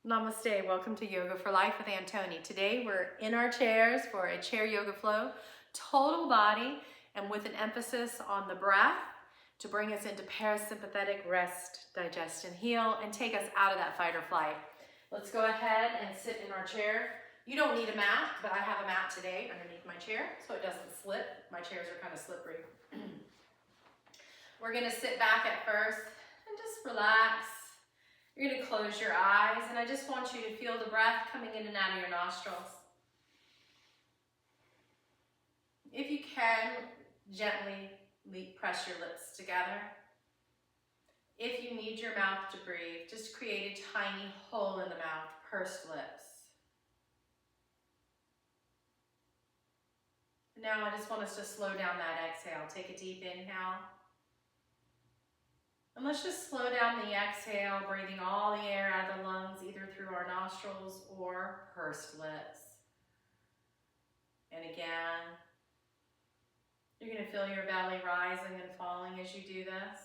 Namaste, welcome to Yoga for Life with Antoni. Today we're in our chairs for a chair yoga flow, total body, and with an emphasis on the breath to bring us into parasympathetic rest, digest, and heal, and take us out of that fight or flight. Let's go ahead and sit in our chair. You don't need a mat, but I have a mat today underneath my chair so it doesn't slip. My chairs are kind of slippery. We're gonna sit back at first and just relax. You're going to close your eyes, and I just want you to feel the breath coming in and out of your nostrils. If you can, gently press your lips together. If you need your mouth to breathe, just create a tiny hole in the mouth, pursed lips. Now I just want us to slow down that exhale. Take a deep inhale. And let's just slow down the exhale, breathing all the air out of the lungs, either through our nostrils or pursed lips. And again, you're going to feel your belly rising and falling as you do this.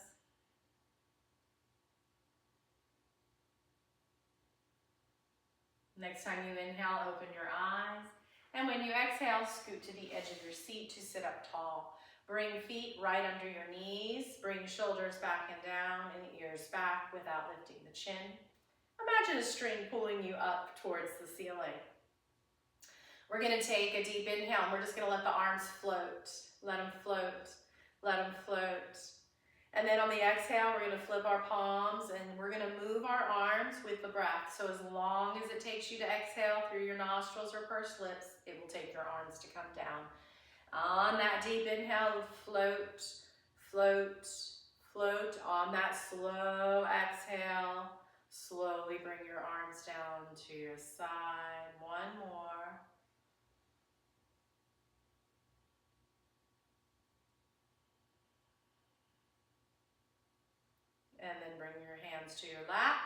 Next time you inhale, open your eyes. And when you exhale, scoot to the edge of your seat to sit up tall. Bring feet right under your knees. Bring shoulders back and down and ears back without lifting the chin. Imagine a string pulling you up towards the ceiling. We're going to take a deep inhale and we're just going to let the arms float. Let them float. Let them float. And then on the exhale, we're going to flip our palms and we're going to move our arms with the breath. So as long as it takes you to exhale through your nostrils or pursed lips, it will take your arms to come down. On that deep inhale, float, float, float. On that slow exhale, slowly bring your arms down to your side. One more. And then bring your hands to your lap.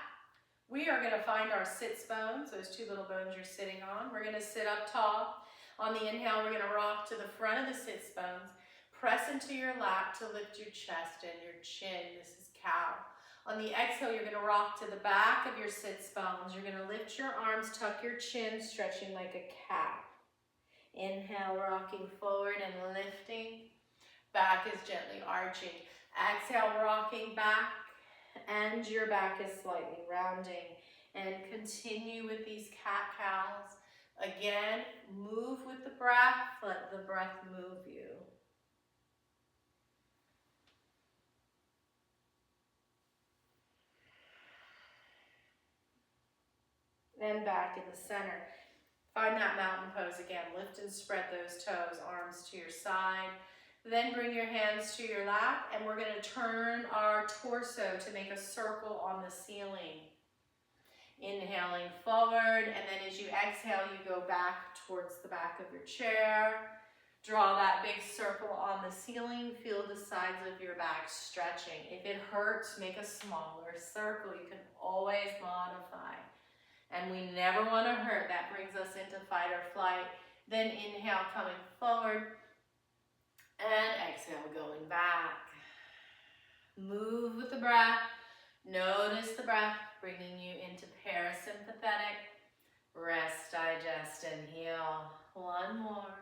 We are going to find our sits bones, those two little bones you're sitting on. We're going to sit up tall. On the inhale, we're going to rock to the front of the sits bones. Press into your lap to lift your chest and your chin. This is cow. On the exhale, you're going to rock to the back of your sits bones. You're going to lift your arms, tuck your chin, stretching like a cat. Inhale, rocking forward and lifting. Back is gently arching. Exhale, rocking back, and your back is slightly rounding. And continue with these cat-cows. Again, move with the breath. Let the breath move you. And back in the center. Find that mountain pose again. Lift and spread those toes, arms to your side. Then bring your hands to your lap, and we're going to turn our torso to make a circle on the ceiling. Inhaling forward, and then as you exhale, you go back towards the back of your chair. Draw that big circle on the ceiling. Feel the sides of your back stretching. If it hurts, make a smaller circle. You can always modify. And we never want to hurt. That brings us into fight or flight. Then inhale, coming forward. And exhale, going back. Move with the breath. Notice the breath bringing you into parasympathetic. Rest, digest, and heal. One more.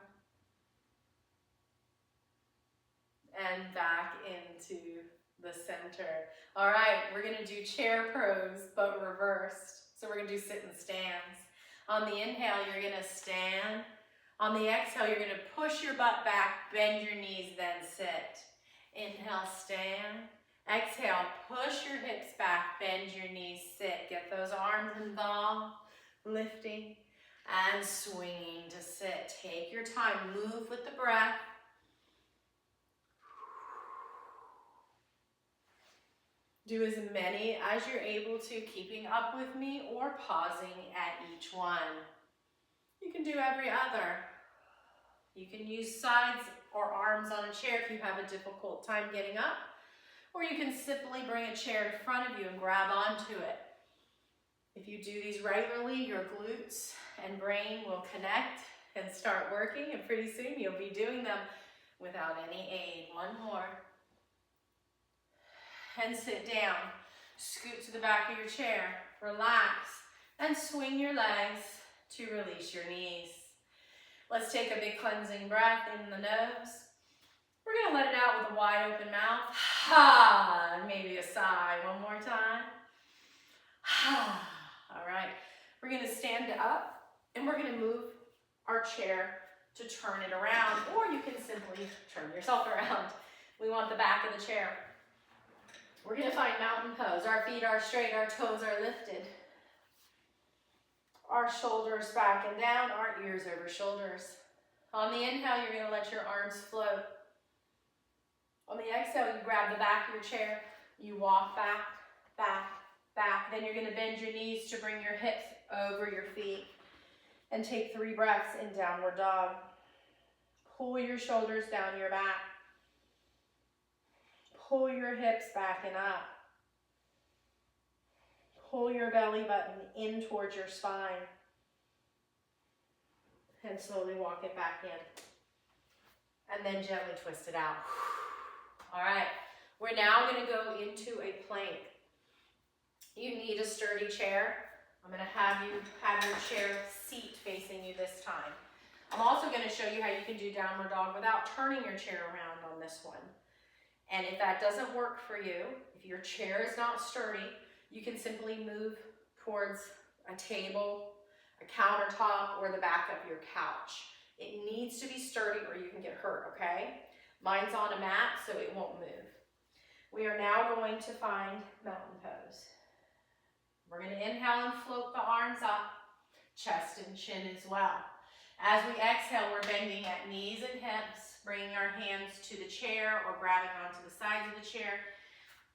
And back into the center. All right, we're going to do chair pose, but reversed. So we're going to do sit and stands. On the inhale, you're going to stand. On the exhale, you're going to push your butt back, bend your knees, then sit. Inhale, stand. Exhale, push your hips back, bend your knees, sit. Get those arms involved, lifting and swinging to sit. Take your time, move with the breath. Do as many as you're able to, keeping up with me or pausing at each one. You can do every other. You can use sides or arms on a chair if you have a difficult time getting up. Or you can simply bring a chair in front of you and grab onto it. If you do these regularly, your glutes and brain will connect and start working, and pretty soon you'll be doing them without any aid. One more. And sit down. Scoot to the back of your chair. Relax. And swing your legs to release your knees. Let's take a big cleansing breath in the nose. We're gonna let it out with a wide open mouth. Ha, and maybe a sigh one more time. Ha, all right. We're gonna stand up and we're gonna move our chair to turn it around, or you can simply turn yourself around. We want the back of the chair. We're gonna find mountain pose. Our feet are straight, our toes are lifted. Our shoulders back and down, our ears over shoulders. On the inhale, you're gonna let your arms float. On the exhale, you grab the back of your chair, you walk back, back, back. Then you're gonna bend your knees to bring your hips over your feet. And take 3 breaths in downward dog. Pull your shoulders down your back. Pull your hips back and up. Pull your belly button in towards your spine. And slowly walk it back in. And then gently twist it out. All right, we're now gonna go into a plank. You need a sturdy chair. I'm gonna have you have your chair seat facing you this time. I'm also gonna show you how you can do downward dog without turning your chair around on this one. And if that doesn't work for you, if your chair is not sturdy, you can simply move towards a table, a countertop, or the back of your couch. It needs to be sturdy or you can get hurt, okay? Mine's on a mat, so it won't move. We are now going to find mountain pose. We're going to inhale and float the arms up, chest and chin as well. As we exhale, we're bending at knees and hips, bringing our hands to the chair or grabbing onto the sides of the chair,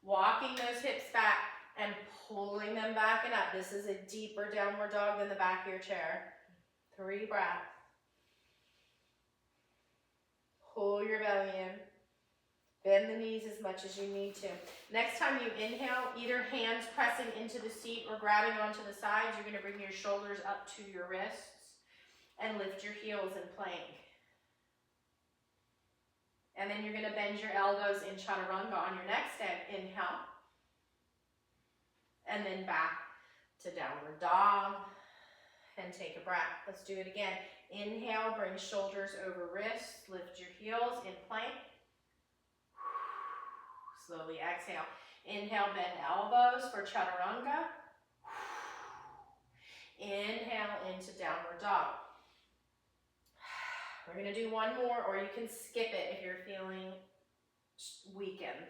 walking those hips back and pulling them back and up. This is a deeper downward dog than the back of your chair. 3 breaths. Pull your belly in. Bend the knees as much as you need to. Next time you inhale, either hands pressing into the seat or grabbing onto the sides, you're going to bring your shoulders up to your wrists and lift your heels in plank. And then you're going to bend your elbows in chaturanga on your next inhale. And then back to downward dog. And take a breath. Let's do it again. Inhale, bring shoulders over wrists, lift your heels in plank. Slowly exhale. Inhale, bend elbows for chaturanga. Inhale into downward dog. We're going to do one more, or you can skip it if you're feeling weakened.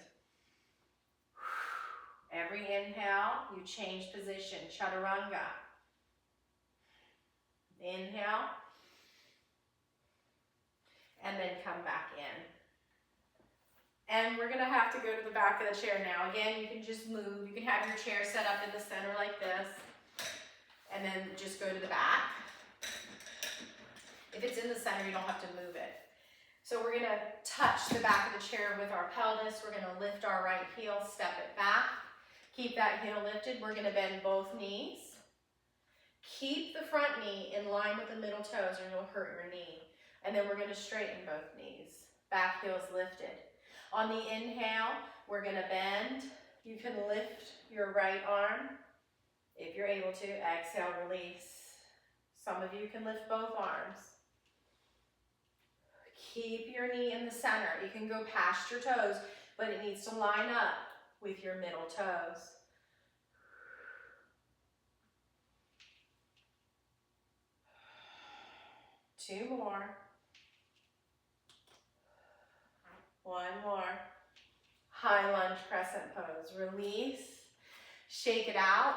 Every inhale, you change position, chaturanga. Inhale, and then come back in. And we're gonna have to go to the back of the chair now. Again, you can just move. You can have your chair set up in the center like this, and then just go to the back. If it's in the center, you don't have to move it. So we're gonna touch the back of the chair with our pelvis. We're gonna lift our right heel, step it back. Keep that heel lifted. We're gonna bend both knees. Keep the front knee in line with the middle toes or you'll hurt your knee. And then we're going to straighten both knees. Back heel's lifted. On the inhale, we're going to bend. You can lift your right arm if you're able to. Exhale, release. Some of you can lift both arms. Keep your knee in the center. You can go past your toes, but it needs to line up with your middle toes. Two more. One more. High lunge crescent pose. Release. Shake it out.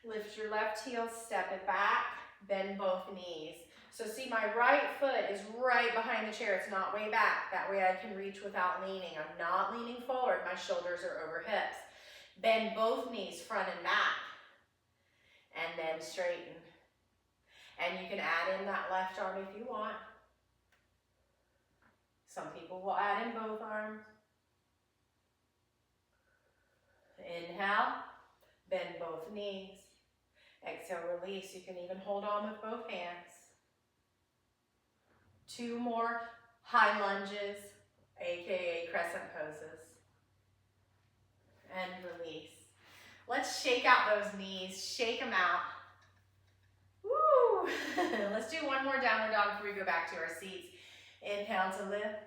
Lift your left heel, step it back, bend both knees. So see, my right foot is right behind the chair. It's not way back. That way I can reach without leaning. I'm not leaning forward. My shoulders are over hips. Bend both knees front and back. And then straighten. And you can add in that left arm if you want. Some people will add in both arms. Inhale, bend both knees. Exhale, release. You can even hold on with both hands. Two more high lunges, aka crescent poses. And release. Let's shake out those knees, shake them out. Woo! Let's do one more downward dog before we go back to our seats. Inhale to lift.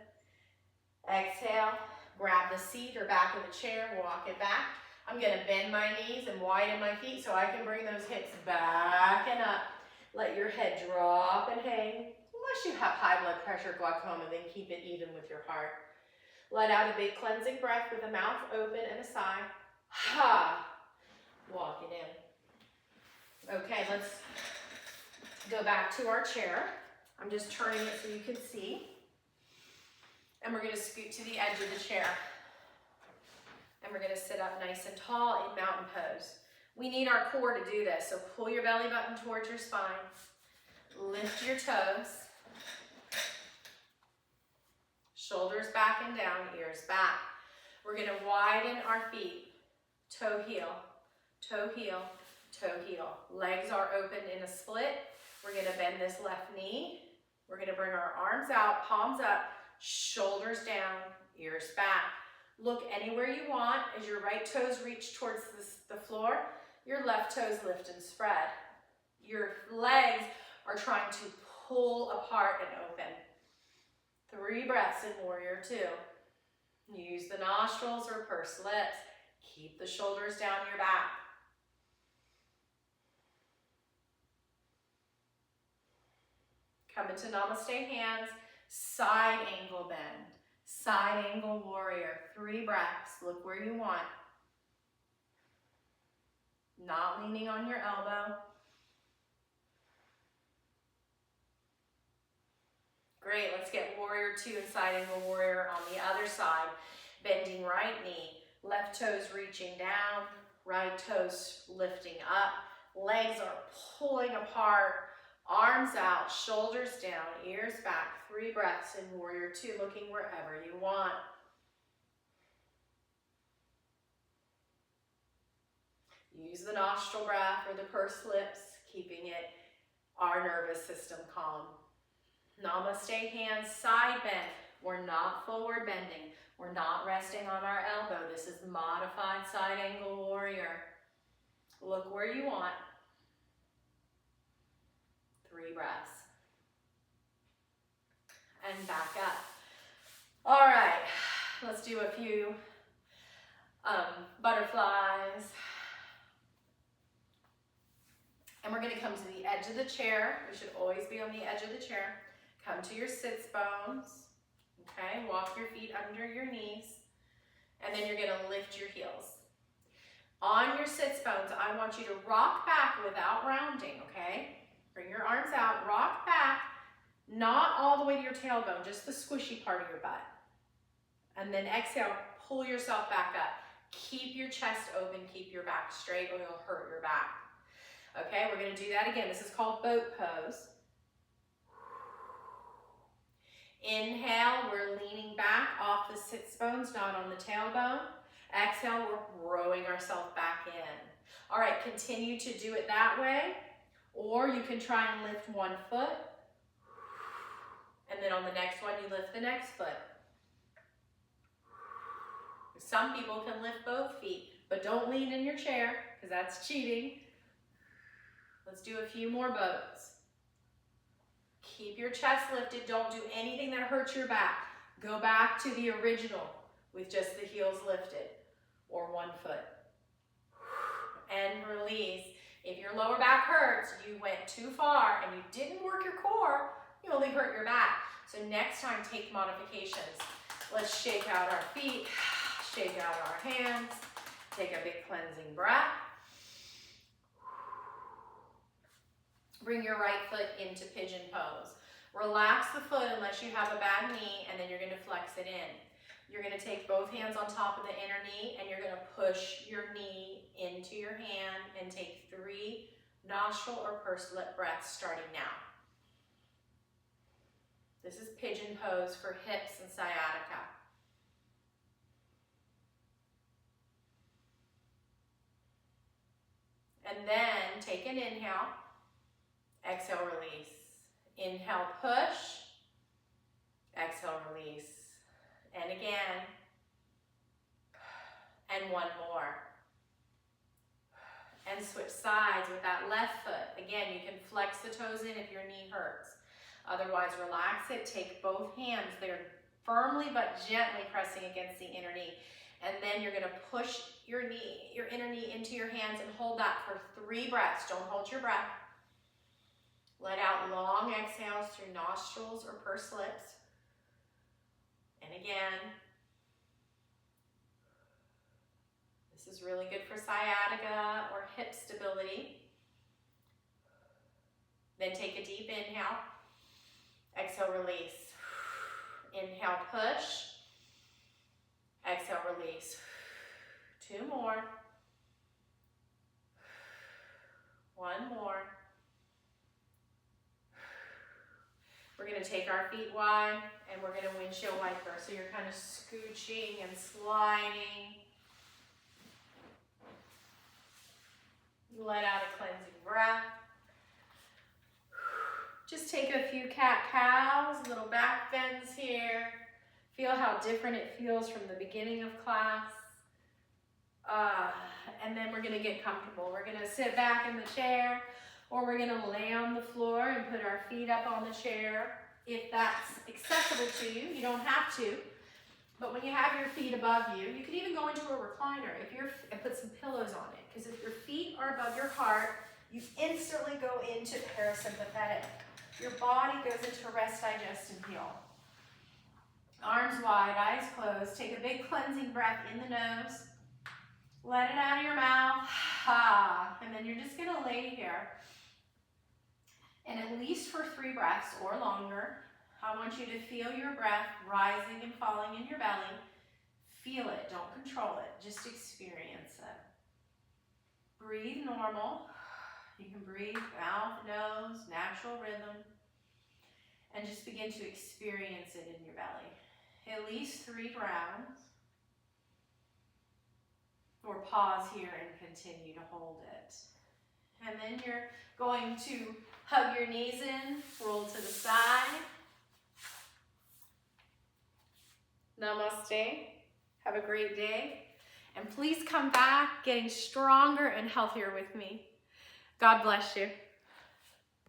Exhale, grab the seat or back of the chair, walk it back. I'm gonna bend my knees and widen my feet so I can bring those hips back and up. Let your head drop and hang. Unless you have high blood pressure, glaucoma, then keep it even with your heart. Let out a big cleansing breath with the mouth open and a sigh. Ha! Walk it in. Okay, let's go back to our chair. I'm just turning it so you can see. And we're gonna scoot to the edge of the chair. And we're gonna sit up nice and tall in mountain pose. We need our core to do this, so pull your belly button towards your spine. Lift your toes. Shoulders back and down, ears back. We're gonna widen our feet. Toe heel, toe heel, toe heel. Legs are open in a split. We're gonna bend this left knee. We're gonna bring our arms out, palms up, shoulders down, ears back. Look anywhere you want as your right toes reach towards the floor. Your left toes lift and spread. Your legs are trying to pull apart and open. 3 breaths in warrior 2. Use the nostrils or pursed lips. Keep the shoulders down your back. Come into namaste hands, side angle bend, side angle warrior. 3 breaths, look where you want. Not leaning on your elbow. Great, let's get warrior 2 and side angle warrior on the other side. Bending right knee, left toes reaching down, right toes lifting up. Legs are pulling apart, arms out, shoulders down, ears back. 3 breaths in warrior 2, looking wherever you want. Use the nostril breath or the pursed lips, keeping our nervous system calm. Namaste hands, side bend. We're not forward bending. We're not resting on our elbow. This is modified side angle warrior. Look where you want. 3 breaths. And back up. All right, let's do a few butterflies. And we're gonna come to the edge of the chair. We should always be on the edge of the chair. Come to your sits bones, okay? Walk your feet under your knees, and then you're gonna lift your heels. On your sits bones, I want you to rock back without rounding, okay? Bring your arms out, rock back, not all the way to your tailbone, just the squishy part of your butt. And then exhale, pull yourself back up. Keep your chest open, keep your back straight, or you'll hurt your back. Okay, we're gonna do that again. This is called boat pose. Inhale, we're leaning back off the sits bones, not on the tailbone. Exhale, we're rowing ourselves back in. All right, continue to do it that way, or you can try and lift one foot, and then on the next one, you lift the next foot. Some people can lift both feet, but don't lean in your chair, because that's cheating. Let's do a few more boats. Keep your chest lifted. Don't do anything that hurts your back. Go back to the original with just the heels lifted or one foot. And release. If your lower back hurts, you went too far and you didn't work your core, you only hurt your back. So next time, take modifications. Let's shake out our feet, shake out our hands, take a big cleansing breath. Bring your right foot into pigeon pose. Relax the foot unless you have a bad knee, and then you're gonna flex it in. You're gonna take both hands on top of the inner knee, and you're gonna push your knee into your hand and take 3 nostril or pursed lip breaths starting now. This is pigeon pose for hips and sciatica. And then take an inhale. Exhale, release. Inhale, push. Exhale, release. And again. And one more. and switch sides with that left foot. Again, you can flex the toes in if your knee hurts. Otherwise, relax it. Take both hands. They're firmly but gently pressing against the inner knee. And then you're going to push your inner knee into your hands and hold that for 3 breaths. Don't hold your breath. Let out long exhales through nostrils or pursed lips. And again. This is really good for sciatica or hip stability. Then take a deep inhale. Exhale, release. Inhale, push. Exhale, release. 2 more. 1 more. We're going to take our feet wide and we're going to windshield wiper. So you're kind of scooching and sliding. Let out a cleansing breath. Just take a few cat-cows, little back bends here. Feel how different it feels from the beginning of class. And then we're going to get comfortable. We're going to sit back in the chair, or we're going to lay on the floor and put our feet up on the chair. If that's accessible to you, you don't have to. But when you have your feet above you, you could even go into a recliner and put some pillows on it. Because if your feet are above your heart, you instantly go into parasympathetic. Your body goes into rest, digest, and heal. Arms wide, eyes closed. Take a big cleansing breath in the nose. Let it out of your mouth. And then you're just going to lay here. And at least for 3 breaths or longer, I want you to feel your breath rising and falling in your belly. Feel it. Don't control it. Just experience it. Breathe normal. You can breathe mouth, nose, natural rhythm. And just begin to experience it in your belly. At least 3 rounds. Or pause here and continue to hold it. And then you're going to hug your knees in, roll to the side. Namaste. Have a great day. And please come back getting stronger and healthier with me. God bless you.